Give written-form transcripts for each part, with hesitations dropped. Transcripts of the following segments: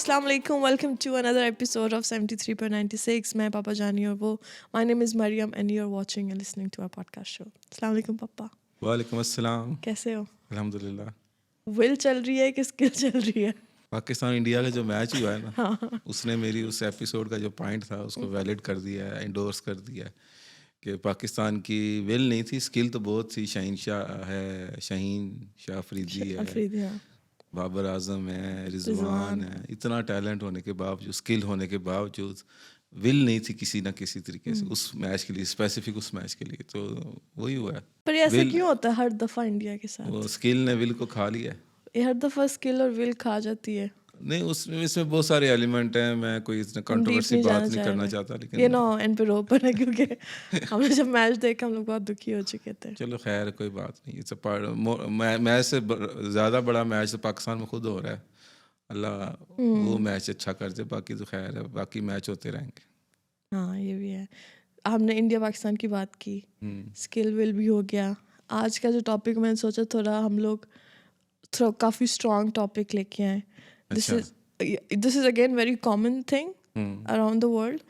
अस्सलाम वालेकुम, welcome to another episode of 73.96. मैं पापा जानी और वो my name is Maryam and you are watching and listening to our podcast show. अस्सलाम वालेकुम पापा, वालेकुम अस्सलाम. कैसे हो? अल्हम्दुलिल्लाह. विल चल रही है कि स्किल चल रही है? पाकिस्तान इंडिया का जो मैच हुआ है ना, हाँ. उसने मेरी उस एपिसोड का जो पॉइंट था उसको वैलिड कर दिया है, इंडोर्स कर दिया है कि पाकिस्तान की विल नहीं थी, स्किल तो बहुत थी. शहीन शाह है, शहीन शाह अफरीदी है, अफरीदी, हाँ. बाबर आजम है, रिजवान रिजवान. है. इतना टैलेंट होने के बावजूद, स्किल होने के बावजूद विल नहीं थी किसी ना किसी तरीके से उस मैच के लिए, स्पेसिफिक उस मैच के लिए. तो वही हुआ है. पर ये ऐसा विल, क्यों होता है हर दफ़ा इंडिया के वो साथ? स्किल ने विल को खा लिया है. ये हर दफ़ा स्किल और विल खा जाती है. नहीं, उसमें इसमें बहुत सारे एलिमेंट हैं. मैं कोई इतना हम डीप कंट्रोवर्सी नहीं बात जाना नहीं चाह करना रहे. चाहता, ये लेकिन ना एंड पे रो पर है क्योंकि हमने जब मैच देखा हम लोग बहुत दुखी हो चुके थे. चलो खैर, कोई बात नहीं. इट्स मैच से ज़्यादा बड़ा मैच तो पाकिस्तान में खुद हो रहा है. अल्लाह वो मैच अच्छा कर दे, बाकी तो खैर है, बाकी मैच होते रहेंगे. हाँ, ये भी है. हमने इंडिया पाकिस्तान की बात की, स्किल विल भी हो गया. आज का जो टॉपिक मैंने सोचा थोड़ा हम लोग काफ़ी स्ट्रॉन्ग टॉपिक लेके आए. दिस अच्छा. Is again very common thing hmm. Around the world,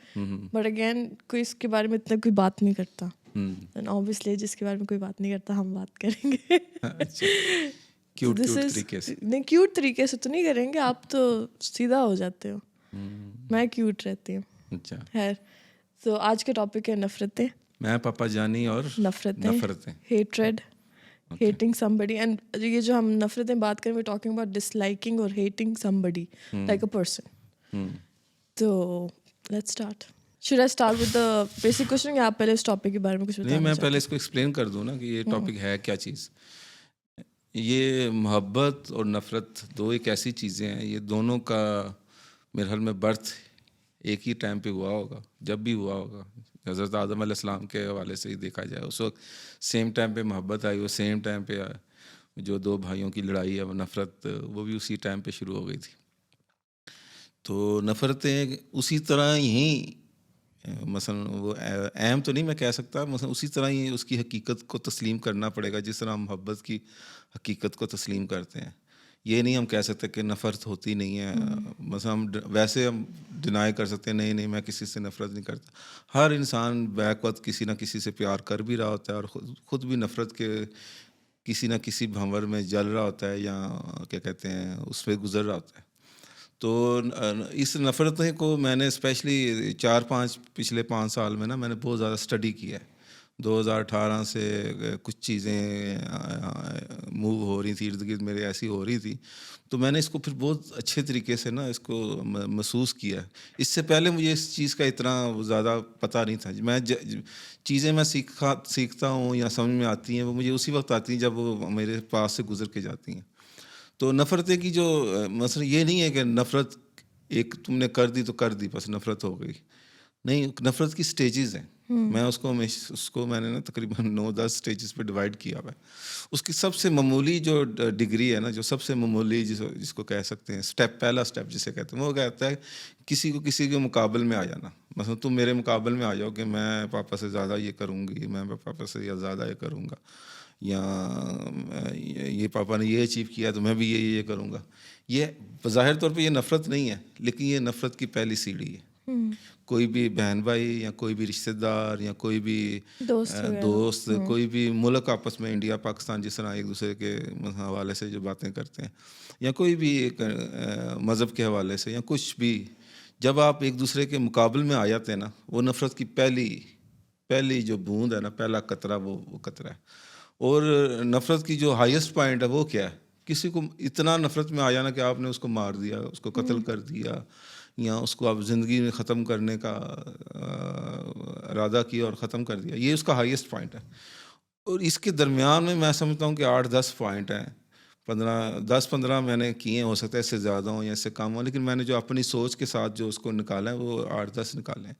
but again कोई इसके बारे में इतना कोई बात नहीं करता. एंड ऑब्वियसली जिसके बारे में कोई बात नहीं करता हम बात करेंगे. अच्छा. क्यूट तरीके से. नहीं, क्यूट तरीके से तो नहीं करेंगे. आप तो सीधा हो जाते हो, मैं क्यूट रहती हूँ. अच्छा. खैर, तो आज का टॉपिक है नफरतें. मैं पापा जानी और नफरतें, हेट्रेड, hating somebody. and ये जो हम नफरतें बात करें, we're talking about disliking or hating somebody like a person. तो let's start. Should I start with the basic question या आप पहले इस टॉपिक के बारे में कुछ नहीं, बताना मैं चाहते पहले इसको एक्सप्लेन कर दूं ना कि ये टॉपिक है क्या चीज़. ये मोहब्बत और नफ़रत दो एक ऐसी चीज़ें हैं, ये दोनों का मेरे ख्याल में बर्थ एक ही टाइम पे हुआ होगा, जब भी हुआ होगा. हज़रत आदम अलैहिस्सलाम के हवाले से ही देखा जाए, उस वक्त सेम टाइम पे मोहब्बत आई, वो सेम टाइम पे जो दो भाइयों की लड़ाई है, वो नफ़रत, वो भी उसी टाइम पे शुरू हो गई थी. तो नफ़रतें उसी तरह ही मसलन वो अहम तो नहीं मैं कह सकता, मसलन उसी तरह ही उसकी हकीकत को तस्लीम करना पड़ेगा जिस तरह हम मोहब्बत की हकीकत को तस्लीम करते हैं. ये नहीं हम कह सकते कि नफ़रत होती नहीं है. मसलन वैसे हम डिनाई कर सकते हैं, नहीं नहीं मैं किसी से नफ़रत नहीं करता. हर इंसान बैक वक्त किसी ना किसी से प्यार कर भी रहा होता है और ख़ुद भी नफ़रत के किसी ना किसी भंवर में जल रहा होता है, या क्या कहते हैं उस पर गुज़र रहा होता है. तो इस नफ़रत को मैंने स्पेशली 4-5 पिछले 5 साल में ना मैंने बहुत ज़्यादा स्टडी किया है. 2018 से कुछ चीज़ें मूव हो रही थी, इर्द गिर्द मेरे ऐसी हो रही थी, तो मैंने इसको फिर बहुत अच्छे तरीके से ना इसको महसूस किया. इससे पहले मुझे इस चीज़ का इतना ज़्यादा पता नहीं था. मैं चीज़ें मैं सीखता हूँ या समझ में आती हैं, वो मुझे उसी वक्त आती हैं जब वो मेरे पास से गुजर के जाती हैं. तो नफ़रतें की जो मसला ये नहीं है कि नफ़रत एक तुमने कर दी तो कर दी बस नफ़रत हो गई. नहीं, नफ़रत की स्टेजेस हैं. मैं उसको मैंने ना तकरीबन 9-10 स्टेजेस पे डिवाइड किया हुआ है. उसकी सबसे मामूली जो डिग्री है ना, जो सबसे मामूली जिसको कह सकते हैं स्टेप, पहला स्टेप जिसे कहते हैं, वो कहता है किसी को किसी के मुकाबले में आ जाना. मतलब तुम मेरे मुकाबले में आ जाओ कि मैं पापा से ज़्यादा ये करूँगी, मैं पापा से ज़्यादा ये करूँगा, या ये पापा ने ये अचीव किया तो मैं भी ये करूँगा. ये ज़ाहिर तौर पे ये नफ़रत नहीं है, लेकिन ये नफ़रत की पहली सीढ़ी है. कोई भी बहन भाई या कोई भी रिश्तेदार या कोई भी दोस्त कोई भी मुल्क आपस में, इंडिया पाकिस्तान जिस तरह एक दूसरे के हवाले से जो बातें करते हैं, या कोई भी एक मज़हब के हवाले से या कुछ भी, जब आप एक दूसरे के मुकाबले में आ जाते हैं ना, वो नफ़रत की पहली जो बूंद है ना, पहला कतरा वो कतरा है. और नफ़रत की जो हाईएस्ट पॉइंट है वो क्या है? किसी को इतना नफ़रत में आ जाना कि आपने उसको मार दिया, उसको कत्ल कर दिया, या उसको आप ज़िंदगी में ख़त्म करने का इरादा किया और ख़त्म कर दिया. ये उसका हाईएस्ट पॉइंट है. और इसके दरमियान में मैं समझता हूँ कि 8-10 पॉइंट हैं, 10-15 मैंने किए, हो सकता है इससे ज़्यादा हो या इससे कम हो, लेकिन मैंने जो अपनी सोच के साथ जो उसको निकाला है वो 8-10 निकाले हैं.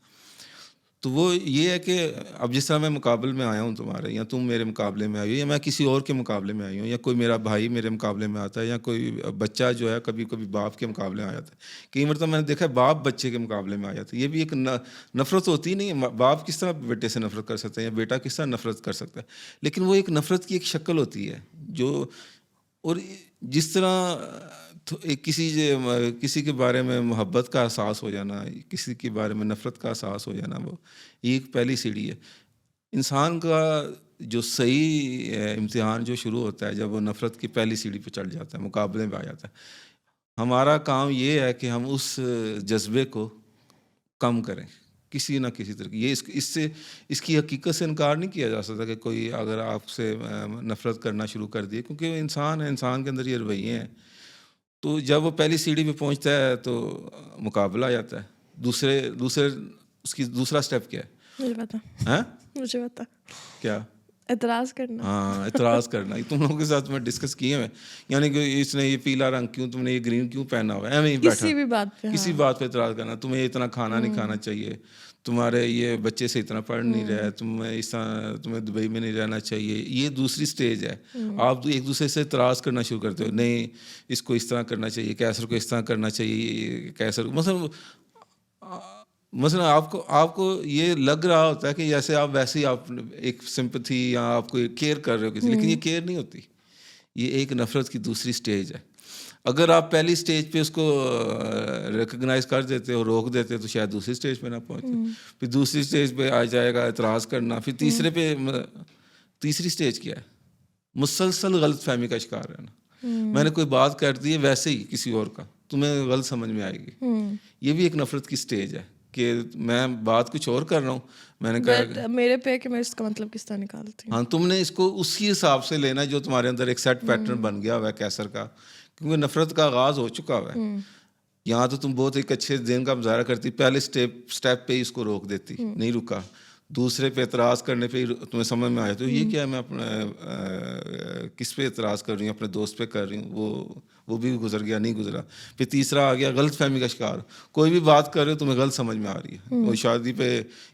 तो वो ये है कि अब जिस तरह मैं मुकाबले में आया हूँ तुम्हारे, या तुम मेरे मुकाबले में आई हो, या मैं किसी और के मुकाबले में आई हूँ, या कोई मेरा भाई मेरे मुकाबले में आता है, या कोई बच्चा जो है कभी कभी बाप के मुकाबले में आ जाता है. कई मतलब मैंने देखा है बाप बच्चे के मुकाबले में आ जाता है. ये भी एक नफ़रत होती नहीं है. बाप किस तरह बेटे से नफ़रत कर सकता है, या बेटा किस तरह नफ़रत कर सकता है, लेकिन वो एक नफ़रत की एक शक्ल होती है जो, और जिस तरह तो एक किसी के बारे में मोहब्बत का एहसास हो जाना, किसी के बारे में नफ़रत का एहसास हो जाना, वो एक पहली सीढ़ी है। इंसान का जो सही इम्तिहान जो शुरू होता है जब वो नफ़रत की पहली सीढ़ी पे चढ़ जाता है, मुकाबले में आ जाता है। हमारा काम ये है कि हम उस जज्बे को कम करें किसी ना किसी तरह की। ये इससे इसकी हकीकत से इनकार नहीं किया जा सकता कि कोई अगर आपसे नफ़रत करना शुरू कर दिए, क्योंकि वो इंसान है, इंसान के अंदर ये रवैये हैं। तो जब वो पहली सीढ़ी पे पहुंचता है तो मुकाबला आ जाता है। दूसरे दूसरे उसकी दूसरा स्टेप क्या है? मुझे पता, हैं? मुझे पता, क्या? एतराज़ करना। हाँ, एतराज़ करना। ये तुम लोगों के साथ मैं डिस्कस किए हैं, यानी कि इसने ये पीला रंग क्यों, तुमने ये ग्रीन क्यों पहना हुआ है, ऐਵੇਂ ही बैठा किसी भी बात पे, किसी हाँ। बात पे एतराज़ करना, तुम्हें इतना खाना नहीं खाना चाहिए, तुम्हारे ये बच्चे से इतना पढ़ नहीं रहा है, तुम्हें दुबई में नहीं रहना चाहिए। ये दूसरी स्टेज है। आप एक दूसरे से एतराज़ करना शुरू करते हो, नहीं इसको इस तरह करना चाहिए, कैसर को इस तरह करना चाहिए, कैसर मसलन आपको आपको ये लग रहा होता है कि जैसे आप वैसे ही आप एक सिंपैथी या आप कोई केयर कर रहे हो किसी, लेकिन ये केयर नहीं होती। ये एक नफ़रत की दूसरी स्टेज है। अगर आप पहली स्टेज पे उसको रिकग्नाइज कर देते हो, रोक देते हो, तो शायद दूसरी स्टेज पे ना पहुंचे। फिर दूसरी स्टेज पे आ जाएगा एतराज़ करना। फिर तीसरी स्टेज क्या है? मुसलसल गलत फहमी का शिकार रहना। मैंने कोई बात कर दी है वैसे ही किसी और का, तुम्हें गलत समझ में आएगी। ये भी एक नफ़रत की स्टेज है कि मैं बात कुछ और कर रहा हूँ, मैंने कहा मेरे पे कि मैं इसका मतलब किस तरह निकालती हूँ। हाँ, तुमने इसको उसी हिसाब से लेना जो तुम्हारे अंदर एक सेट पैटर्न बन गया हुआ है कैसर का, क्योंकि नफ़रत का आगाज़ हो चुका हुआ है। यहाँ तो तुम बहुत एक अच्छे दिन का मुजाहरा करती, पहले स्टेप पे ही इसको रोक देती, नहीं रुका। दूसरे पे एतराज़ करने पे ही तुम्हें समझ में आया तो ये क्या है, मैं अपने किस पे एतराज़ कर रही हूँ, अपने दोस्त पे कर रही हूँ, वो भी गुजर गया, नहीं गुजरा। फिर तीसरा आ गया गलत फहमी का शिकार, कोई भी बात कर रहे हो तुम्हें गलत समझ में आ रही है। वो शादी पे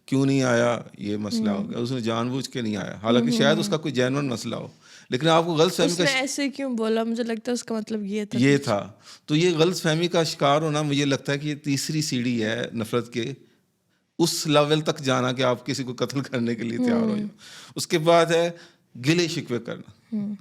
क्यों नहीं आया, ये मसला हो गया, उसने जानबूझ के नहीं आया, हालांकि शायद उसका कोई जेन्युइन मसला हो, लेकिन आपको गलत फहमी उसने ऐसे क्यों बोला, मुझे लगता है उसका मतलब ये था। तो ये गलत फहमी का शिकार होना, मुझे लगता है कि ये तीसरी सीढ़ी है नफ़रत के, उस लेवल तक जाना कि आप किसी को कत्ल करने के लिए तैयार हो जाओ। उसके बाद है गिले शिकवे करना,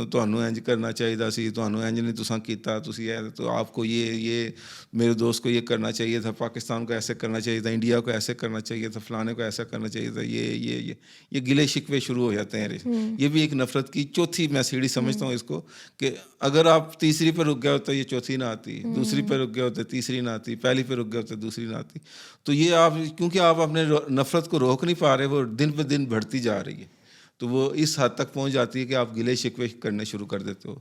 ਤੁਹਾਨੂੰ इंज करना चाहिए सी, ਤੁਹਾਨੂੰ इंज नहीं तुसा कीता, तुसी तो आपको ये मेरे दोस्त को ये करना चाहिए था, पाकिस्तान को ऐसे करना चाहिए था, इंडिया को ऐसे करना चाहिए था, फलाने को ऐसा करना चाहिए था। ये गिले शिकवे शुरू हो जाते हैं। ये भी एक नफ़रत की चौथी मैं सीढ़ी समझता हूँ इसको, कि अगर आप तीसरी पर रुक गए होते ये चौथी ना आती, दूसरी पर रुक गए होते तीसरी ना आती, पहली पर रुक गए होते दूसरी ना आती। तो ये आप क्योंकि आप अपने नफ़रत को रोक नहीं पा रहे, वो दिन पर दिन बढ़ती जा रही है, तो वो इस हद तक पहुंच जाती है कि आप गिले शिकवे करने शुरू कर देते हो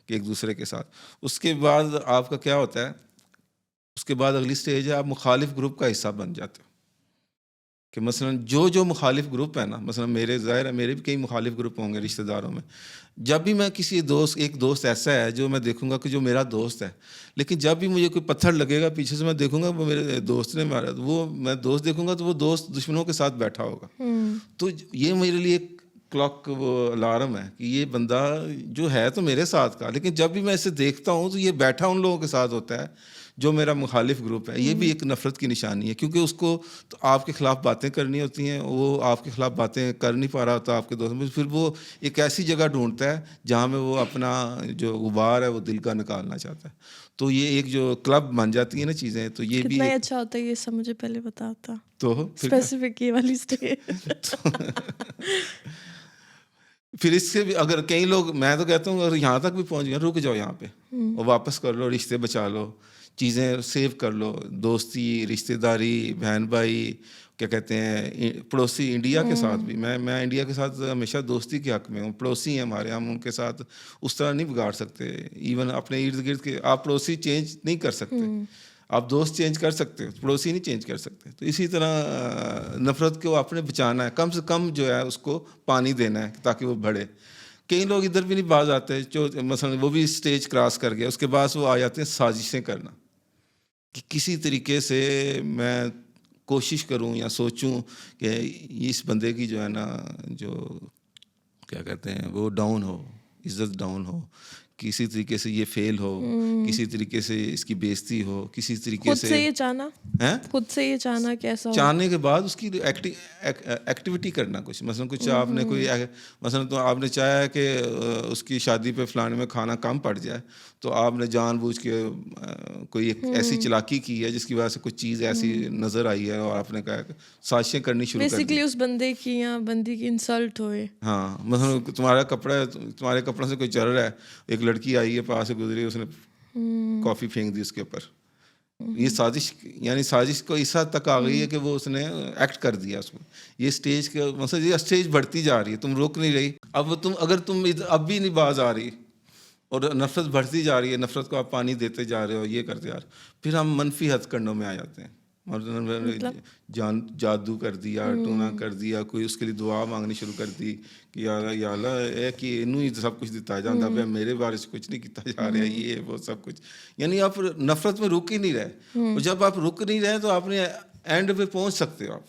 कि एक दूसरे के साथ। उसके बाद आपका क्या होता है, उसके बाद अगली स्टेज है आप मुखालिफ ग्रुप का हिस्सा बन जाते हो। कि मसलन जो मुखालिफ ग्रुप है ना, मसलन मेरे ज़ाहिर है मेरे भी कई मुखालिफ ग्रुप होंगे रिश्तेदारों में। जब भी मैं किसी एक दोस्त ऐसा है जो मैं देखूंगा कि जो मेरा दोस्त है, लेकिन जब भी मुझे कोई पत्थर लगेगा पीछे से, मैं देखूंगा वो मेरे दोस्त ने मारा, तो वो मैं दोस्त देखूंगा तो वो दोस्त दुश्मनों के साथ बैठा होगा। तो ये मेरे लिए एक क्लॉक वो अलार्म है कि ये बंदा जो है तो मेरे साथ का, लेकिन जब भी मैं इसे देखता हूँ तो ये बैठा उन लोगों के साथ होता है जो मेरा मुखालिफ ग्रुप है। ये भी एक नफ़रत की निशानी है, क्योंकि उसको तो आपके ख़िलाफ़ बातें करनी होती हैं, वो आपके ख़िलाफ़ बातें कर नहीं पा रहा होता आपके दोस्त में, फिर वो एक ऐसी जगह ढूंढता है जहाँ में वो अपना जो गुबार है वो दिल का निकालना चाहता है। तो ये एक जो क्लब बन जाती है ना चीज़ें, तो ये भी अच्छा होता है, ये सब मुझे पहले बताता तो स्पेसिफिक ये वाली स्टेज। फिर इससे भी अगर कई लोग, मैं तो कहता हूँ अगर यहाँ तक भी पहुँच गए, रुक जाओ यहाँ पे और वापस कर लो, रिश्ते बचा लो, चीज़ें सेव कर लो, दोस्ती, रिश्तेदारी, बहन भाई, क्या कहते हैं, पड़ोसी। इंडिया के साथ भी मैं इंडिया के साथ हमेशा दोस्ती के हक़ में हूँ। पड़ोसी हैं हमारे, हम उनके साथ उस तरह नहीं बिगाड़ सकते। इवन अपने इर्द गिर्द के आप पड़ोसी चेंज नहीं कर सकते, आप दोस्त चेंज कर सकते हो, पड़ोसी नहीं चेंज कर सकते। तो इसी तरह नफ़रत को आपने बचाना है, कम से कम जो है उसको पानी देना है ताकि वो बढ़े। कई लोग इधर भी नहीं बाज आते, जो मसलन वो भी स्टेज क्रॉस कर गया, उसके बाद वो आ जाते हैं साजिशें करना कि किसी तरीके से मैं कोशिश करूं या सोचूं कि इस बंदे की जो है ना, जो क्या कहते हैं वो डाउन हो, इज़्ज़त डाउन हो, किसी तरीके से ये फेल हो, किसी तरीके से इसकी बेइज्जती हो, किसी तरीके खुद से ये चाहना, हैं खुद से ये चाहना कैसा हो। चाहने के बाद उसकी एक्टिविटी करना कुछ, मसलन कुछ आपने कोई मसलन तो आपने चाहा है कि उसकी शादी पे फलाने में खाना कम पड़ जाए, तो आपने जानबूझ के कोई एक ऐसी चालाकी की है जिसकी वजह से कुछ चीज़ ऐसी नज़र आई है और आपने कहा कि साजिशें करनी शुरू कर दी। बेसिकली उस बंदे की या बंदी की इंसल्ट होए। हाँ, मतलब तुम्हारा कपड़ा है, तुम्हारे कपड़ों से कोई चल रहा है, एक लड़की आई है पास से गुजरी, उसने कॉफ़ी फेंक दी उसके ऊपर। ये साजिश, यानी साजिश को इस हद तक आ गई है कि वो उसने एक्ट कर दिया उसमें। ये स्टेज के मतलब ये स्टेज बढ़ती जा रही है, तुम रुक नहीं रही। अब तुम अगर तुम अब भी नहीं बाज आ रही और नफरत बढ़ती जा रही है, नफरत को आप पानी देते जा रहे हो, ये करते जा रहे हो, फिर हम मनफी हथकंडों में आ जाते हैं। मतलब जादू कर दिया, टूना कर दिया, कोई उसके लिए दुआ मांगनी शुरू कर दी कि या अल्लाह है कि इनू ही सब कुछ दिता जाता है, मेरे बारे से कुछ नहीं किया जा रहा है, ये वो सब कुछ। यानी आप नफरत में रुक ही नहीं रहे, और जब आप रुक नहीं रहे तो आपने एंड पे पहुंच सकते हो आप।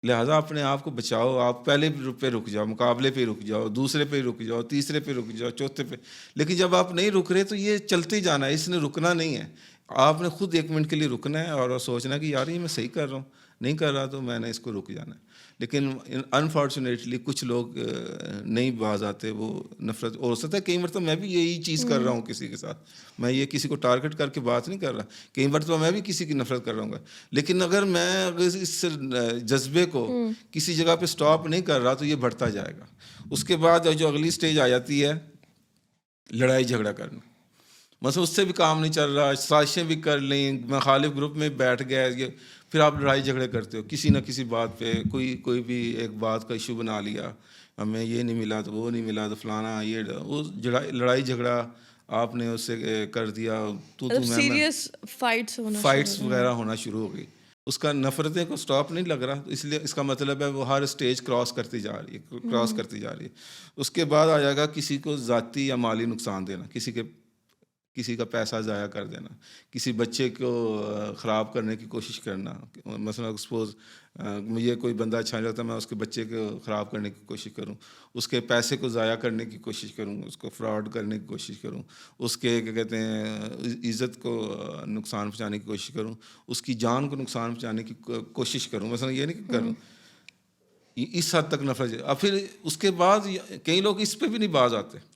लिहाजा अपने आप को बचाओ, आप पहले पे रुक जाओ, मुकाबले पे रुक जाओ, दूसरे पे रुक जाओ, तीसरे पे रुक जाओ, चौथे पे। लेकिन जब आप नहीं रुक रहे तो ये चलते ही जाना है, इसने रुकना नहीं है। आपने खुद 1 मिनट के लिए रुकना है और सोचना कि यार ये मैं सही कर रहा हूँ, नहीं कर रहा तो मैंने इसको रुक जाना है। लेकिन अनफॉर्चुनेटली कुछ लोग नहीं बाज आते, वो नफरत। और हो सकता है कई मरतबा मैं भी यही चीज़ कर रहा हूँ किसी के साथ, मैं ये किसी को टारगेट करके बात नहीं कर रहा, कई मरतबा मैं भी किसी की नफरत कर रहा हूँ। लेकिन अगर मैं इस जज्बे को किसी जगह पे स्टॉप नहीं कर रहा तो ये बढ़ता जाएगा। उसके बाद जो अगली स्टेज आ जाती है लड़ाई झगड़ा करना, मतलब उससे भी काम नहीं चल रहा, साजिशें भी कर लें, मुखालिफ ग्रुप में बैठ गए, फिर आप लड़ाई झगड़े करते हो किसी न किसी बात पे। कोई भी एक बात का इशू बना लिया, हमें ये नहीं मिला तो वो नहीं मिला तो फलाना, ये वो लड़ाई झगड़ा आपने उससे कर दिया, तो सीरियस फाइट्स वगैरह होना शुरू हो गई। उसका नफरतें को स्टॉप नहीं लग रहा, तो इसलिए इसका मतलब है वो हर स्टेज क्रॉस करती जा रही है। उसके बाद आ जाएगा किसी को ज़ाती या माली नुकसान देना, किसी का पैसा ज़ाया कर देना, किसी बच्चे को ख़राब करने की कोशिश करना। मसलन सपोज़ मुझे कोई बंदा अच्छा नहीं लगता, मैं उसके बच्चे को ख़राब करने की कोशिश करूं, उसके पैसे को ज़ाया करने की कोशिश करूं, उसको फ्रॉड करने की कोशिश करूं, उसके क्या कहते हैं इज़्ज़त को नुकसान पहुंचाने की कोशिश करूं, उसकी जान को नुकसान पहुंचाने की कोशिश करूं, मसलन ये नहीं करूं। इस हद तक नफरत। अब फिर उसके बाद कई लोग इस पर भी नहीं बाज आते।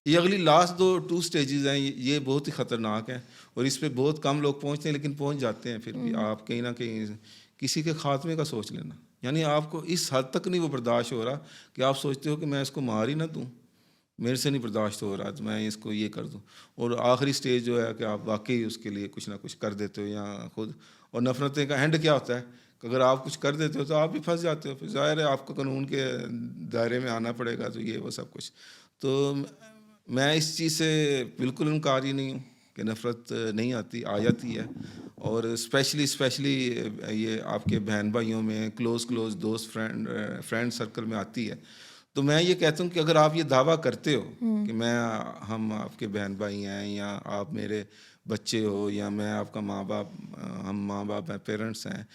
ये अगली लास्ट 2 स्टेजेस हैं, ये बहुत ही ख़तरनाक हैं और इस पे बहुत कम लोग पहुंचते हैं, लेकिन पहुंच जाते हैं। फिर भी आप कहीं ना कहीं किसी के ख़ात्मे का सोच लेना, यानी आपको इस हद तक नहीं वो बर्दाश्त हो रहा कि आप सोचते हो कि मैं इसको मार ही ना दूँ, मेरे से नहीं बर्दाश्त हो रहा तो मैं इसको ये कर दूँ। और आखिरी स्टेज जो है कि आप वाकई उसके लिए कुछ ना कुछ कर देते हो या खुद। और नफरतें का एंड क्या होता है कि अगर आप कुछ कर देते हो तो आप भी फंस जाते हो, फिर ज़ाहिर है आपको कानून के दायरे में आना पड़ेगा, तो ये वो सब कुछ। तो मैं इस चीज़ से बिल्कुल इनकारी नहीं हूँ कि नफ़रत नहीं आती, आ जाती है। और स्पेशली ये आपके बहन भाइयों में, क्लोज़ दोस्त फ्रेंड सर्कल में आती है। तो मैं ये कहता हूँ कि अगर आप ये दावा करते हो कि हम आपके बहन भाई हैं, या आप मेरे बच्चे हो, या मैं आपका हम माँ बाप हैं, पेरेंट्स हैं,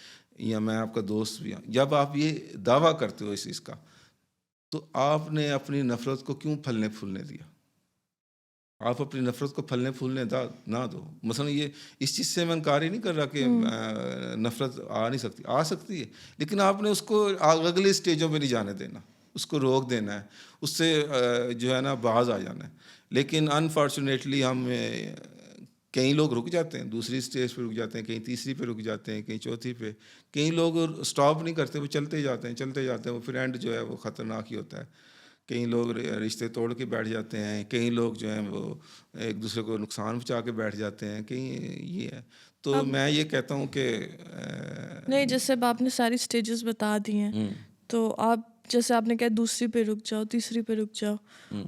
या मैं आपका दोस्त भी हूँ, जब आप ये दावा करते हो इस चीज़ का, तो आपने अपनी नफ़रत को क्यों फलने फूलने दिया? आप अपनी नफ़रत को फलने फूलने ना दो। मसलन ये इस चीज़ से मैं इनकार ही नहीं कर रहा कि नफ़रत आ नहीं सकती, आ सकती है, लेकिन आपने उसको अगले स्टेजों पे नहीं जाने देना, उसको रोक देना है, उससे जो है ना बाज आ जाना है। लेकिन अनफॉर्चुनेटली हम कई लोग रुक जाते हैं, दूसरी स्टेज पे रुक जाते हैं, कहीं तीसरी पे रुक जाते हैं, कहीं चौथी पे। कई लोग स्टॉप नहीं करते, वो चलते जाते हैं, वो फिर एंड जो है वो ख़तरनाक ही होता है। कई लोग रिश्ते तोड़ के बैठ जाते हैं, कई लोग जो हैं वो एक दूसरे को नुकसान पहुंचा के बैठ जाते हैं, कहीं ये है। तो मैं ये कहता हूँ कि नहीं, जैसे अब आपने सारी स्टेजेस बता दी हैं, तो आप जैसे आपने कहा दूसरी पे रुक जाओ, तीसरी पे रुक जाओ,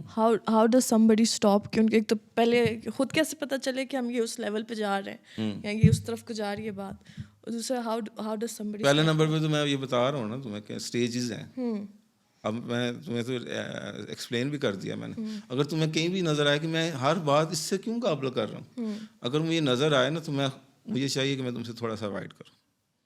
हाउ डज समबडी स्टॉप? क्योंकि एक तो पहले खुद कैसे पता चले कि हम ये उस लेवल पे जा रहे हैं या ये उस तरफ को जा रही है बात, और दूसरा हाउ डज समबडी। पहले नंबर पे तो मैं ये बता रहा हूँ ना तुम्हें कि स्टेजेस हैं। अब मैं तुम्हें तो एक्सप्लेन भी कर दिया मैंने। अगर तुम्हें कहीं भी नज़र आए कि मैं हर बात इससे क्यों मुकाबला कर रहा हूँ, अगर मुझे नज़र आए ना, तो मुझे चाहिए कि मैं तुमसे थोड़ा सा अवॉइड करूँ।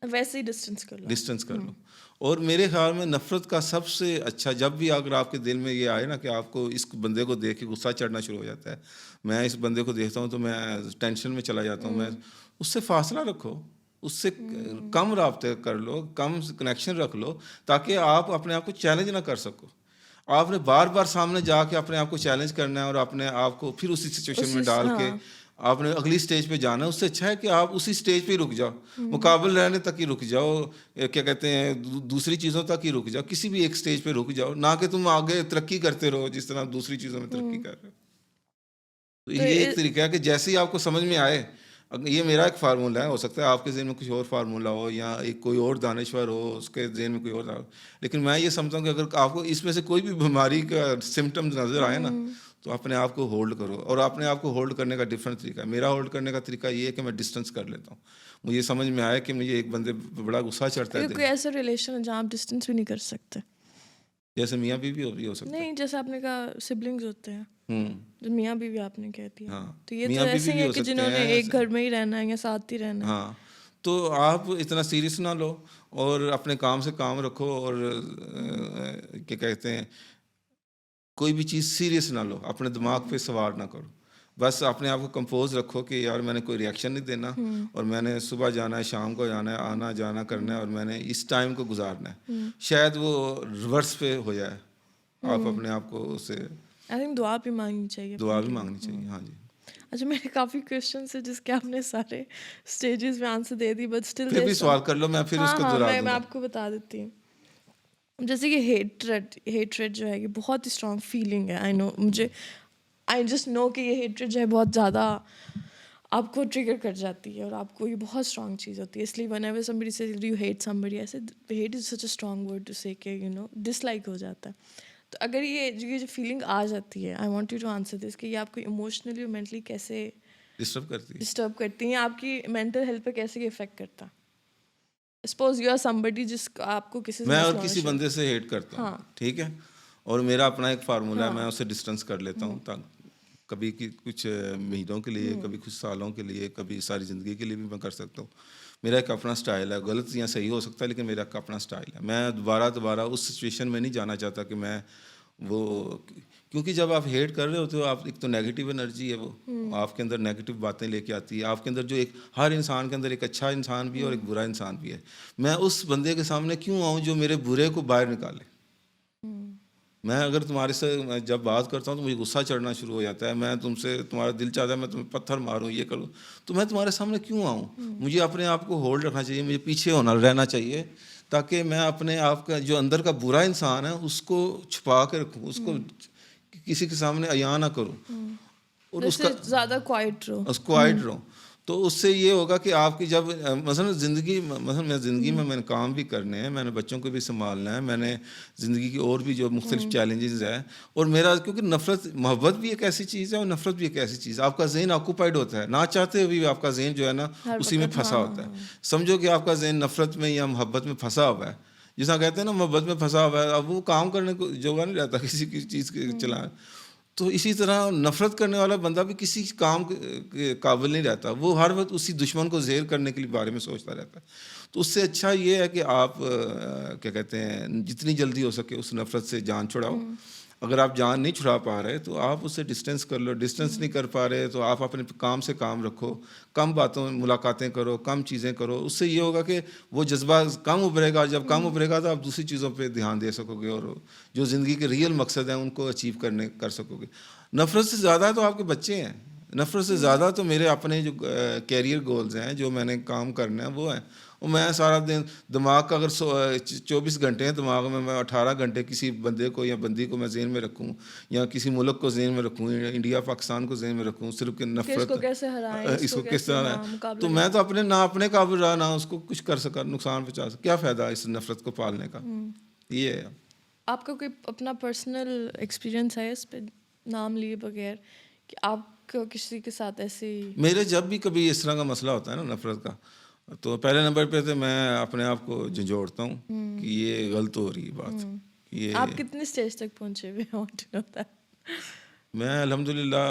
वैसे ही डिस्टेंस कर लो। डिस्टेंस कर लो। और मेरे ख्याल में नफ़रत का सबसे अच्छा, जब भी अगर आपके दिल में ये आए ना कि आपको इस बंदे को देख के गुस्सा चढ़ना शुरू हो जाता है, मैं इस बंदे को देखता हूँ तो मैं टेंशन में चला जाता हूँ, मैं उससे फासला रखो, उससे कम राब्ते कर लो, कम कनेक्शन रख लो, ताकि आप अपने आप को चैलेंज ना कर सको। आपने बार बार सामने जाके अपने आप को चैलेंज करना है और अपने आप को फिर उसी सिचुएशन में डाल के हाँ। आपने अगली स्टेज पे जाना है। उससे अच्छा है कि आप उसी स्टेज पे ही रुक जाओ, मुकाबल रहने तक ही रुक जाओ, क्या कहते हैं दूसरी चीज़ों तक ही रुक जाओ, किसी भी एक स्टेज पे रुक जाओ, ना कि तुम आगे तरक्की करते रहो जिस तरह दूसरी चीज़ों में तरक्की कर रहे हो। तो तो ये एक तरीका है कि जैसे ही आपको समझ में आए, ये मेरा एक फार्मूला है, हो सकता है आपके ज़हन में कुछ और फार्मूला हो या एक कोई और दानिश्वर हो उसके ज़हन में कोई और हो, लेकिन मैं ये समझता हूँ कि अगर आपको इसमें से कोई भी बीमारी का सिम्टम्स नज़र आए ना, तो अपने आप को होल्ड करो। और अपने आप को होल्ड करने का डिफरेंट तरीका है। मेरा होल्ड करने का तरीका ये है कि मैं डिस्टेंस कर लेता हूँ। मुझे समझ में आया कि मुझे एक बंदे पे बड़ा गुस्सा चढ़ता है अगर कोई ऐसा रिलेशन है जहाँ आप डिस्टेंस भी नहीं कर सकते, जैसे मियाँ बीवी भी हो सकता है। नहीं जैसे आपने कहा सिबलिंग्स होते हैं, जो मियाँ बीवी आपने कह दिया, हाँ, तो ये तो मियाँ ऐसे बीवी ही भी है हो कि सकते जिन्होंने हैं। एक घर में ही रहना है या साथ ही रहना है। हाँ, तो आप इतना सीरियस ना लो और अपने काम से काम रखो। और क्या कहते हैं, कोई भी चीज़ सीरियस ना लो, अपने दिमाग पे सवार ना करो। बस अपने आप को कंपोज रखो कि यार मैंने कोई रिएक्शन नहीं देना, और मैंने सुबह जाना है, शाम को जाना है, आना जाना करना है, और मैंने इस टाइम को गुजारना है। शायद वो रिवर्स पे हो जाए, आप अपने आप को उससे आई थिंक दुआ भी मांगनी चाहिए दुआ अपने भी लिए। मांगनी चाहिए। हाँ जी, अच्छा, मेरे काफ़ी क्वेश्चंस है जिसके आपने सारे स्टेजेस में answer they the, but still फिर भी सवाल कर लो, मैं फिर हाँ उसको हाँ, दोहरा मैं दूंगा। आपको बता देती हूँ। जैसे कि हेट्रेड जो है ये बहुत ही स्ट्रॉन्ग फीलिंग है। आई नो, मुझे आई जस्ट नो कि ये हेट्रेड जो है बहुत ज़्यादा आपको ट्रिगर कर जाती है और आपको ये बहुत स्ट्रॉन्ग चीज़ होती है। इसलिए whenever somebody says you hate somebody, ऐसे hate is such a strong word to say कि यू नो डिसलाइक हो जाता है। तो अगर ये जो फीलिंग आ जाती है, I want you to answer this, कि ये आपको इमोशनली और मेंटली कैसे डिस्टर्ब करती है। डिस्टर्ब करती हैं, आपकी मेंटल हेल्थ पे कैसे इफेक्ट करता है? सपोज यू आर समबडी जिसका आपको किसी से मैं और मसला होना किसी शुरू। बंदे से हेट करता हूँ, हाँ ठीक है, और मेरा अपना एक फार्मूला है, मैं हाँ उससे डिस्टेंस कर लेता हूँ। कभी कि कुछ महीनों के लिए, कभी कुछ सालों के लिए, कभी सारी ज़िंदगी के लिए भी मैं कर सकता हूँ। मेरा एक अपना स्टाइल है, गलत या सही हो सकता है, लेकिन मेरा एक अपना स्टाइल है। मैं दोबारा उस सिचुएशन में नहीं जाना चाहता कि मैं वो, क्योंकि जब आप हेट कर रहे होते हो, आप एक तो नेगेटिव एनर्जी है, वो आपके अंदर नेगेटिव बातें लेके आती है। आपके अंदर जो एक, हर इंसान के अंदर एक अच्छा इंसान भी है और एक बुरा इंसान भी है। मैं उस बंदे के सामने क्यों आऊँ जो मेरे बुरे को बाहर निकाले? मैं अगर तुम्हारे से मैं जब बात करता हूँ तो मुझे गुस्सा चढ़ना शुरू हो जाता है, मैं तुमसे, तुम्हारा दिल चाहता है मैं तुम्हें पत्थर मारूँ, ये करूँ, तो मैं तुम्हारे सामने क्यों आऊँ? मुझे अपने आप को होल्ड रखना चाहिए, मुझे पीछे होना रहना चाहिए, ताकि मैं अपने आप का जो अंदर का बुरा इंसान है उसको छुपा के रखूँ, उसको किसी के सामने अया ना करूँ, और उसका जैसे ज़्यादा क्वाइट रहो। उसको हाइड रहो। तो उससे ये होगा कि आपकी जब मसलन मैं ज़िंदगी में मैंने काम भी करने हैं, मैंने बच्चों को भी संभालना है, मैंने ज़िंदगी की और भी जो मुख्तलिफ चैलेंजेस है, और मेरा क्योंकि नफ़रत, मोहब्बत भी एक ऐसी चीज़ है और नफ़रत भी एक ऐसी चीज़ है। आपका ज़हन ऑक्यूपाइड होता है, ना चाहते हुए भी आपका ज़हन जो है ना हर उसी में वक्त फंसा होता है। समझो कि आपका ज़हन नफ़रत में या मोहब्बत में फंसा हुआ है, जिसका कहते हैं ना मोहब्बत में फंसा हुआ है, अब वो काम करने को जोगा नहीं रहता किसी की चीज़ के चला। तो इसी तरह नफ़रत करने वाला बंदा भी किसी काम के काबिल नहीं रहता, वो हर वक्त उसी दुश्मन को ज़ेर करने के लिए बारे में सोचता रहता है। तो उससे अच्छा ये है कि आप क्या कहते हैं, जितनी जल्दी हो सके उस नफ़रत से जान छुड़ाओ। अगर आप जान नहीं छुड़ा पा रहे तो आप उससे डिस्टेंस कर लो, डिस्टेंस नहीं कर पा रहे तो आप अपने काम से काम रखो, कम बातों में मुलाकातें करो, कम चीज़ें करो। उससे ये होगा कि वो जज्बा कम उभरेगा, जब कम उभरेगा तो आप दूसरी चीज़ों पे ध्यान दे सकोगे और जो ज़िंदगी के रियल मकसद हैं उनको अचीव कर सकोगे। नफ़रत से ज़्यादा तो आपके बच्चे हैं, नफ़रत से ज़्यादा तो मेरे अपने जो कैरियर गोल्स हैं, जो मैंने काम करना है वो हैं। और मैं सारा दिन दिमाग का अगर 24 घंटे हैं दिमाग में, मैं 18 घंटे किसी बंदे को या बंदी को मैं ज़हन में रखूँ या किसी मुल्क को ज़हन में रखूँ, इंडिया पाकिस्तान को ज़हन में रखूँ, सिर्फ कि कि नफ़रत इसको कैसे हराएं, इसको किस कैसे तरह है, मुकाबला तो मैं तो अपने ना अपने काबिल रहा ना उसको कुछ कर सका, नुकसान पहुँचा सका, क्या फ़ायदा इस नफ़रत को पालने का? ये है। आपका कोई अपना पर्सनल एक्सपीरियंस है इस पे, नाम लिए बगैर, कि आपको किसी के साथ ऐसी? मेरे जब भी कभी इस तरह का मसला होता है ना नफ़रत का, तो पहले नंबर पे तो मैं अपने आप को झंझोड़ता हूँ कि ये गलत हो रही है बात, कि ये आप कितने स्टेज तक पहुंचे हुए? I want to know that. मैं अल्हम्दुलिल्लाह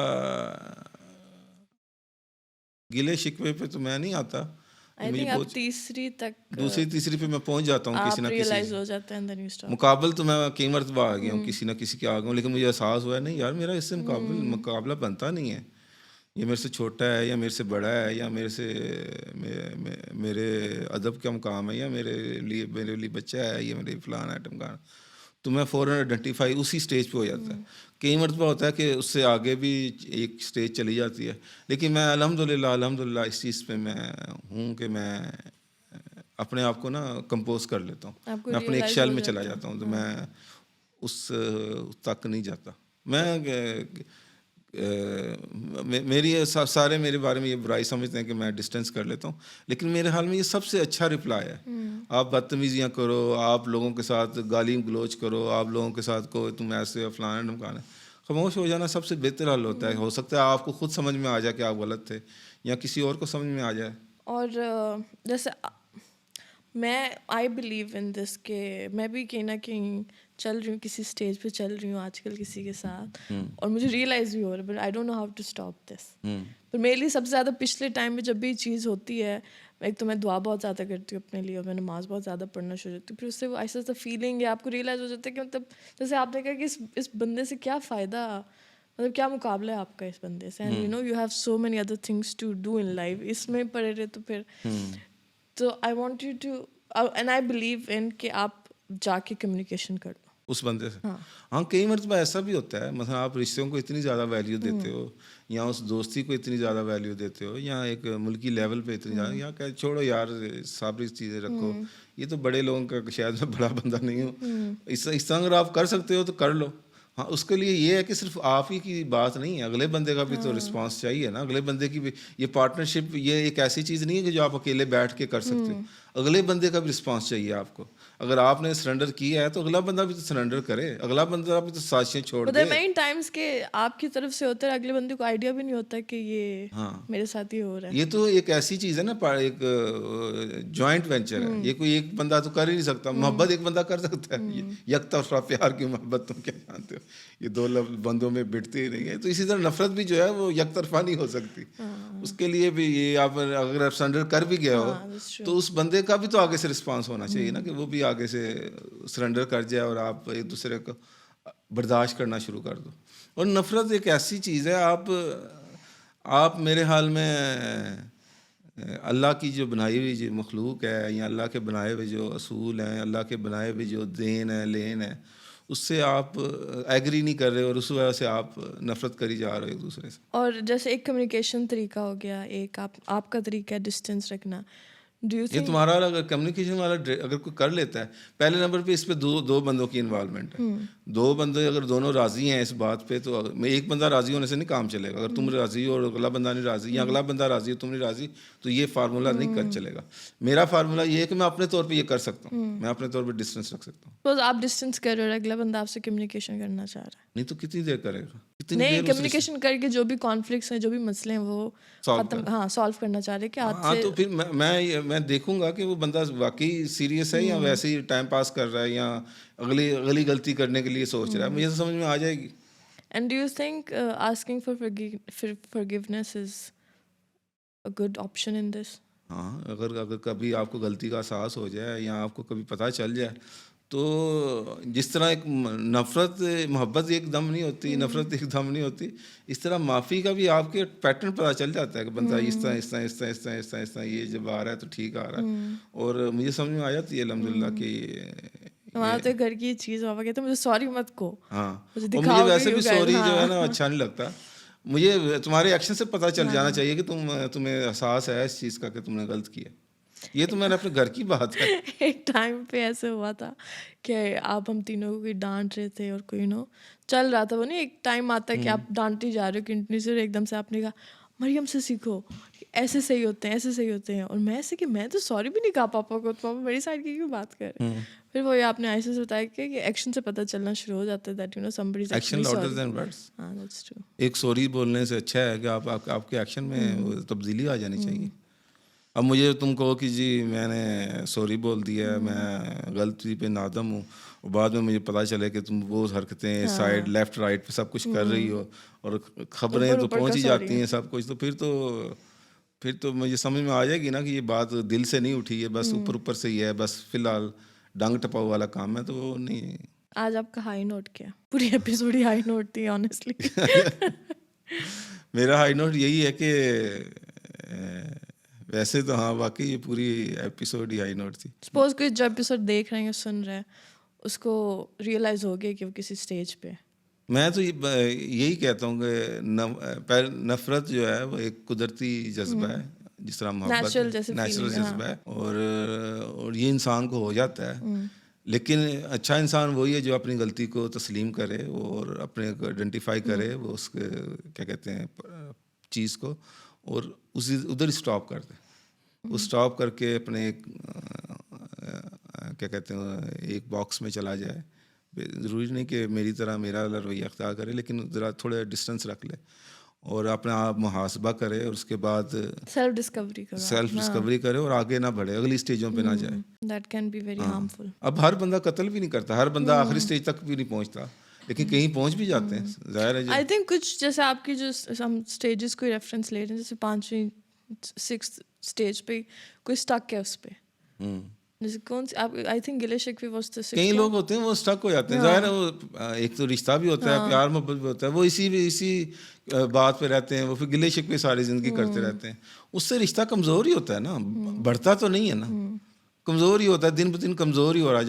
गिले शिकवे पे तो मैं नहीं आता, आई मुझे थिंक आप बहुत तीसरी तक दूसरी तीसरी पे मैं पहुंच जाता हूँ किसी आप ना रियलाइज किसी हो जाते हैं, देन यू स्टॉप. मुकाबल तो मैं कई मरतबा आ गया हूँ किसी ना किसी के आ गया हूँ, लेकिन मुझे एहसास हुआ है नहीं यार मेरा इससे मुकाबला बनता नहीं है, ये मेरे से छोटा है या मेरे से बड़ा है या मेरे से मेरे अदब का मुकाम है या मेरे लिए बच्चा है, ये मेरे फलाना है ढमकाना, तो मैं फ़ौरन आइडेंटिफाई उसी स्टेज पे हो जाता है. कई मरतबा होता है कि उससे आगे भी एक स्टेज चली जाती है, लेकिन मैं अल्हम्दुलिल्लाह इस चीज़ पे मैं हूँ कि मैं अपने आप को ना कंपोज कर लेता हूँ. आपको मैं अपने एक रियलाइज शेल हो में चला जाता है. जाता हूँ, तो मैं उस तक नहीं जाता. मैं मेरी सारे मेरे बारे में ये बुराई समझते हैं कि मैं डिस्टेंस कर लेता हूँ, लेकिन मेरे हाल में ये सबसे अच्छा रिप्लाई है. आप बदतमीजियाँ करो, आप लोगों के साथ गाली गलोच करो, आप लोगों के साथ को तुम ऐसे हो फलाना ढमकाना, खामोश हो जाना सबसे बेहतर हल होता है. हो सकता है आपको खुद समझ में आ जाए कि आप गलत थे या किसी और को समझ में आ जाए. और जैसे मैं आई बिलीव इन दिस के मैं भी कहीं ना कहीं चल रही हूँ, किसी स्टेज पे चल रही हूँ आजकल किसी के साथ, और मुझे रियलाइज भी हो रहा है, but I don't know how to stop this. पर मेरे लिए सबसे ज़्यादा पिछले टाइम में जब भी चीज़ होती है, एक तो मैं दुआ बहुत ज़्यादा करती हूँ अपने लिए, और मैं नमाज़ बहुत ज़्यादा पढ़ना शुरू करती हूँ, फिर उससे वो ऐसा ऐसा फीलिंग है, आपको रियलाइज़ हो जाता है कि मतलब जैसे आपने कहा कि इस बंदे से क्या फ़ायदा, मतलब क्या मुकाबला है आपका इस बंदे से, and you know you have so many other things to do in life, इसमें पड़े रहे तो फिर. तो I want you to, and I believe in कि आप जाके कम्युनिकेशन कर लो उस बंदे से. हाँ. हाँ कई मरतबा ऐसा भी होता है, मतलब आप रिश्तों को इतनी ज़्यादा वैल्यू देते हो या उस दोस्ती को इतनी ज़्यादा वैल्यू देते हो या एक मुल्की लेवल पे इतनी ज़्यादा, या कह छोड़ो यार सारी चीज़ें रखो, ये तो बड़े लोगों का, शायद मैं बड़ा बंदा नहीं हूँ, इस तरह अगर आप कर सकते हो तो कर लो. हाँ उसके लिए ये है कि सिर्फ आप ही की बात नहीं है, अगले बंदे का भी तो रिस्पांस चाहिए ना. अगले बंदे की भी ये पार्टनरशिप, ये एक ऐसी चीज़ नहीं है कि जो आप अकेले बैठ के कर सकते हो, अगले बंदे का भी रिस्पांस चाहिए आपको. अगर आपने सरेंडर किया है तो अगला बंदा भी तो सरेंडर करे, अगला बंदा भी तो साजिशें छोड़ दे. मेनी टाइम्स के आपकी तरफ से होता है, अगले बंदे को आइडिया भी नहीं होता कि ये हाँ मेरे साथ ही हो रहा है. ये तो एक ऐसी चीज़ है ना, एक जॉइंट वेंचर है, ये कोई एक बंदा तो कर ही नहीं सकता. मोहब्बत एक बंदा कर सकता है, यकतरफा प्यार की मोहब्बत तुम क्या जानते हो, ये दो बंदों में बिटती ही नहीं है. तो इसी तरह नफरत भी जो है वो यकतरफा नहीं हो सकती. उसके लिए भी ये आप अगर आप सरेंडर कर भी गए हो तो उस बंदे का भी तो आगे से रिस्पांस होना चाहिए ना, कि वो भी आगे से सरेंडर कर जाए और आप एक दूसरे को बर्दाश्त करना शुरू कर दो. और नफरत एक ऐसी चीज़ है, आप मेरे हाल में अल्लाह की जो बनाई हुई जो मखलूक है या अल्लाह के बनाए हुए जो असूल हैं, अल्लाह के बनाए हुए जो देन है लेन है, उससे आप एग्री नहीं कर रहे और उस वजह से आप नफरत करी जा रहे हो एक दूसरे से. और जैसे एक कम्युनिकेशन तरीका हो गया, एक आपका तरीका है डिस्टेंस रखना. डू यू ये थिंक तुम्हारा अगर कम्युनिकेशन वाला अगर कोई कर लेता है, पहले नंबर पे इस पे दो बंदों की इन्वॉल्वमेंट है. दो बंदे अगर दोनों राजी हैं इस बात पे, तो मैं एक बंदा राजी होने से नहीं काम चलेगा. अगर तुम राजी हो और अगला बंदा नहीं राजी, या अगला बंदा राजी हो तुम नहीं राजी, तो ये फार्मूला नहीं कर चलेगा. मेरा फार्मूला ये है कि मैं अपने तौर पे ये कर सकता हूँ, मैं अपने तौर पे डिस्टेंस रख सकता हूँ. सपोज आप डिस्टेंस कर रहे हो और अगला बंदा आपसे कम्युनिकेशन करना चाह रहा है, नहीं तो कितनी देर करेगा, कितनी नहीं देर कम्युनिकेशन करके जो भी कॉन्फ्लिक्ट्स हैं, जो भी मसले हैं, वो खत्म, हाँ सॉल्व करना चाह रहे हैं कि आज हाँ से. तो फिर मैं देखूंगा कि वो बंदा वाकई सीरियस है या वैसे ही टाइम पास कर रहा है या अगली गलती करने के लिए सोच रहा है, मुझे तो समझ में आ जाएगी. And do you think asking for forgiveness is a good option in this? हाँ अगर कभी आपको गलती का एहसास हो जाए या आपको कभी पता चल जाए, तो जिस तरह एक नफ़रत मोहब्बत एकदम नहीं होती, नफ़रत एकदम नहीं होती, इस तरह माफ़ी का भी आपके पैटर्न पता चल जाता है कि बंदा इस तरह ये जब आ रहा है तो ठीक आ रहा है. और मुझे समझ में आ जाती है अल्हम्दुलिल्लाह कि हमारा तो घर की चीज़ हुआ कहते मुझे सॉरी मत को. हाँ. मुझे और मुझे दिखाओगे वैसे भी you guys, सॉरी जो है हाँ. ना अच्छा नहीं लगता. मुझे तुम्हारे एक्शन से पता चल जाना चाहिए कि तुम्हें एहसास है इस चीज़ का कि तुमने गलत किया. ये तो मैंने अपने घर की बात है. एक टाइम पे ऐसे हुआ था कि आप हम तीनों को कोई डांट रहे थे और कोई चल रहा था, वो नहीं एक टाइम आता है कि आप डांटते जा रहे हो कंटिन्यूसली, और एकदम से आपने कहा मरियम से सीखो, ऐसे सही होते हैं, ऐसे सही होते हैं. और मैं ऐसे कि मैं तो सॉरी भी नहीं कहा पापा को, तो पापा मेरी साइड की क्यों बात कर रहे हैं. फिर वो ये आपने ऐसे से बताया कि एक्शन से पता चलना शुरू हो जाता है that you know somebody is action louder than words. हाँ दैट्स ट्रू. एक सॉरी बोलने से अच्छा है कि आपके एक्शन में वो तब्दीली आ जानी चाहिए. अब मुझे तुम कहो कि जी मैंने सॉरी बोल दिया है, मैं गलती पे नादम हूँ, और बाद में मुझे पता चले कि तुम वो हरकतें साइड लेफ्ट राइट पे सब कुछ कर रही हो और खबरें तो पहुँच ही जाती हैं सब कुछ, तो फिर तो फिर तो मुझे समझ में आ जाएगी ना कि ये बात दिल से नहीं उठी है, बस ऊपर ऊपर से ही है, बस फिलहाल डंग टपाऊ वाला काम है, तो वो नहीं। आज आपका हाई नोट क्या? पूरी एपिसोड ही हाई नोट थी ऑनेस्टली। मेरा हाई नोट यही है कि वैसे तो हाँ वाकई ये पूरी एपिसोड ही हाई नोट थी। सपोज कोई जो एपिसोड देख रहे हैं सुन रहे हैं उसको रियलाइज हो गया कि वो किसी स्टेज पे। मैं तो यही कहता हूँ कि नफरत जो है वो एक कुदरती जज्बा है, जिस तरह मोहब्बत नेचुरल जज्बा है, और ये इंसान को हो जाता है। लेकिन अच्छा इंसान वही है जो अपनी गलती को तस्लीम करे और अपने को आइडेंटिफाई करे, वो उसके क्या कहते हैं चीज़ को, और उसी उधर स्टॉप कर दे। वो स्टॉप करके अपने क्या कहते हैं एक बॉक्स में चला जाए। ज़रूरी नहीं कि मेरी तरह मेरा रवैया अख्तियार करे, लेकिन ज़रा थोड़ा डिस्टेंस रख ले और अपने आप मुहासबा करे, और उसके बाद सेल्फ डिस्कवरी करे और आगे ना बढ़े, अगली स्टेजों पे ना जाए। That can be very harmful. अब हर बंदा कत्ल भी नहीं करता, हर बंदा आखिरी स्टेज तक भी नहीं पहुंचता, लेकिन कहीं पहुंच भी जाते हैं, जाहिर है। आई थिंक कुछ जैसे आपकी जो हम स्टेजेस कोई रेफरेंस ले रहे हैं, जैसे 5वीं 6th स्टेज पे कोई स्टक है उस पे, जैसे कौन सी आप आई थिंक गिले शिकवे वाज द 6th। कई लोग होते हैं वो स्टक हो जाते हैं, जाहिर है वो एक तो रिश्ता भी होता है, प्यार मोहब्बत भी होता है, वो इसी बात पे रहते हैं, वो फिर गिले शिकवे सारी जिंदगी करते रहते हैं। उससे रिश्ता कमजोर ही होता है ना, बढ़ता तो नहीं है ना, कमजोर ही होता है, दिन ब दिन कमजोर ही हो रहा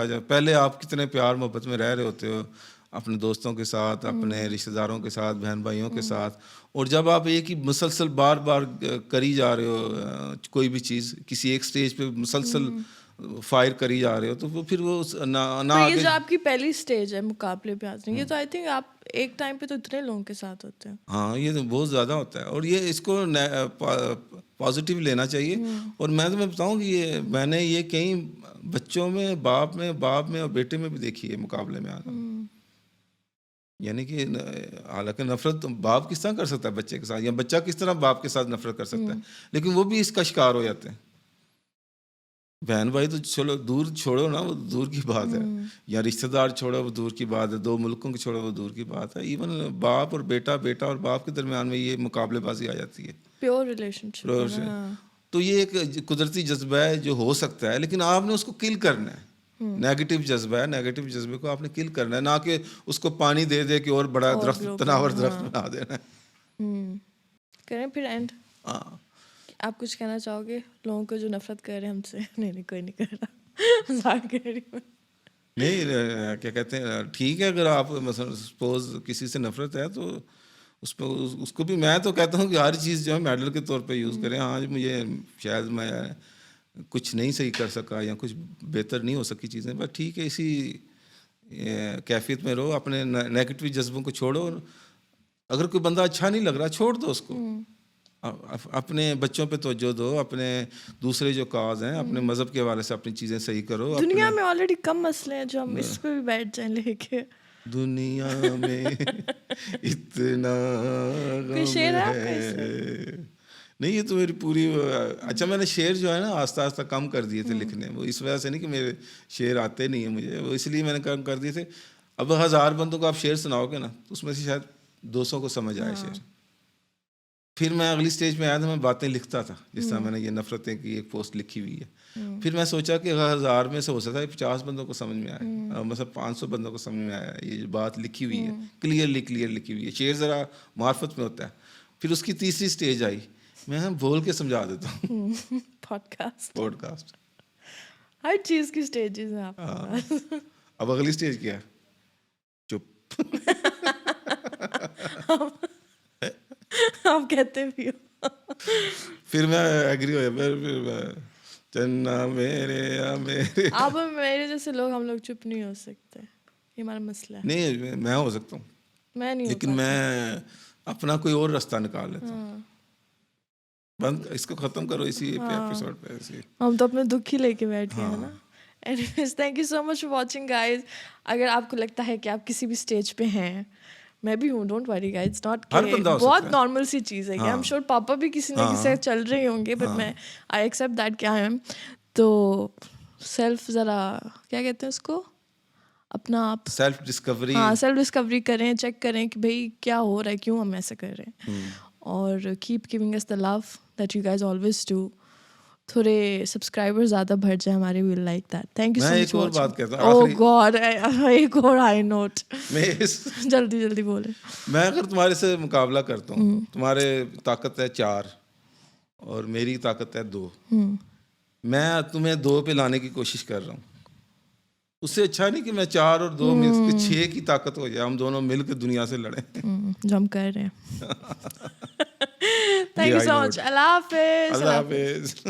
जा। पहले आप कितने प्यार मोहब्बत में रह रहे होते हो अपने दोस्तों के साथ, अपने रिश्तेदारों के साथ, बहन भाइयों के साथ, और जब आप एक ही मुसलसल बार बार करी जा रहे हो कोई भी चीज़, किसी एक स्टेज पे मुसलसल फायर करी जा रहे हो, तो फिर वो ना तो ये जो आपकी पहली स्टेज है मुकाबले पे आने, ये तो आई थिंक आप एक टाइम पे तो इतने लोगों के साथ होते हैं। हाँ, ये तो बहुत ज़्यादा होता है, और ये इसको पॉजिटिव लेना चाहिए। और मैं तुम्हें बताऊँ कि ये मैंने ये कई बच्चों में, बाप में और बेटे में भी देखी है मुकाबले में आना। यानी कि हालांकि नफरत बाप किस तरह कर सकता है बच्चे के साथ, या बच्चा किस तरह बाप के साथ नफरत कर सकता है, लेकिन वो भी इसका शिकार हो जाते हैं। बहन भाई तो चलो दूर छोड़ो ना, वो दूर की बात है, या रिश्तेदार छोड़ो वो दूर की बात है, 2 मुल्कों की छोड़ो वो दूर की बात है, इवन बाप और बेटा और बाप के दरमियान में ये मुकाबलेबाजी आ जाती है, प्योर रिलेशनशिप। तो ये एक कुदरती जज्बा है जो हो सकता है, लेकिन आपने उसको किल करना है। नेगेटिव जज्बा है, नेगेटिव जज्बे को आपने किल करना है, ना कि उसको पानी दे दे कि और बड़ा दरख्त, तनावर दरख्त बना देना है। करें फिर एंड। आप कुछ कहना चाहोगे लोगों को जो नफरत कर रहे हैं हमसे? नहीं कोई नहीं कर रहा, मजाक कर रही हूं। नहीं, क्या कहते हैं, ठीक है, अगर आप सपोज किसी से नफरत है तो उसको भी मैं तो कहता हूँ कि हर चीज़ जो है मेडल के तौर पे यूज़ करें। हाँ, मुझे शायद मैं कुछ नहीं सही कर सका या कुछ बेहतर नहीं हो सकी चीज़ें, बस ठीक है, इसी कैफियत में रहो, अपने नेगेटिव जज्बों को छोड़ो। अगर कोई बंदा अच्छा नहीं लग रहा, छोड़ दो उसको, अपने बच्चों पे तवज्जो दो, अपने दूसरे जो काज हैं, अपने मज़हब के हवाले से अपनी चीज़ें सही करो। दुनिया में ऑलरेडी कम मसले हैं जो हम इस पे भी बैठ जाएं लेके। दुनिया में इतना गम है। नहीं, ये तो मेरी पूरी अच्छा, मैंने शेर जो है ना आस्ता आस्ता कम कर दिए थे लिखने, वो इस वजह से नहीं कि मेरे शेर आते नहीं है मुझे, वो इसलिए मैंने कम कर दिए थे। अब 1000 बंदों को आप शेर सुनाओगे ना, तो उसमें से शायद 200 को समझ आए शेर। फिर मैं अगली स्टेज में आया था, मैं बातें लिखता था, जिस तरह मैंने ये नफरतें की एक पोस्ट लिखी हुई है। फिर मैं सोचा कि 1000 में से हो सकता है 50 बंदों को समझ में आए, मतलब 500 बंदों को समझ में आया ये जो बात लिखी हुई है, क्लियर लिखी हुई है। शेर ज़रा मार्फत में होता है। फिर उसकी तीसरी स्टेज आई, मैं बोल के समझा देता हूँ। पॉडकास्ट हर चीज़ की स्टेजेस हैं आपके पास। अब अगली स्टेज क्या है? चुप। आप कहते भी हो। फिर मैं एग्री हो गया, फिर मैं चन्ना मेरे आप मेरे जैसे लोग, हम लोग चुप नहीं हो सकते, ये हमारा मसला है। नहीं, मैं हो सकता हूँ, मैं नहीं, लेकिन मैं अपना कोई और रास्ता निकाल लेता हूँ। बंद, इसको खत्म करो इसी एपिसोड पे। ऐसे हम तो अपने दुख ही लेके बैठ गए हैं ना। Anyways, thank you so much for watching guys. अगर आपको लगता है कि आप किसी भी स्टेज पे हैं, मैं भी हूँ, don't worry guys, it's not बहुत नॉर्मल सी चीज़ है। आई एम श्योर पापा भी किसी न किसी से चल रहे होंगे, बट मैं आई एक्सेप्ट दैट कि आई एम। तो सेल्फ ज़रा क्या कहते हैं उसको, अपना आप सेल्फ डिस्कवरी, सेल्फ डिस्कवरी करें, चेक करें कि भाई क्या हो रहा है, क्यों हम ऐसे कर रहे हैं, और keep giving us the love that you guys always do. थोड़े सब्सक्राइबर ज़्यादा बढ़ जाए हमारे, will like that. Thank you so मैं मच. एक और बात कहता हूँ, ओह आखिरी- गॉड, एक और हाई नोट. मैं इस- जल्दी जल्दी बोले. मैं अगर तुम्हारे से मुकाबला करता हूँ, तुम्हारे ताकत है 4 और मेरी ताकत है 2, मैं तुम्हें 2 पे लाने की कोशिश कर रहा हूँ. उससे अच्छा नहीं कि मैं 4 और 2 मिल के 6 की ताकत हो जाए, हम दोनों मिलकर दुनिया से लड़ें. जो हम कर रहे हैं. Thank you high so note. Much. Allah Hafiz. Allah Hafiz.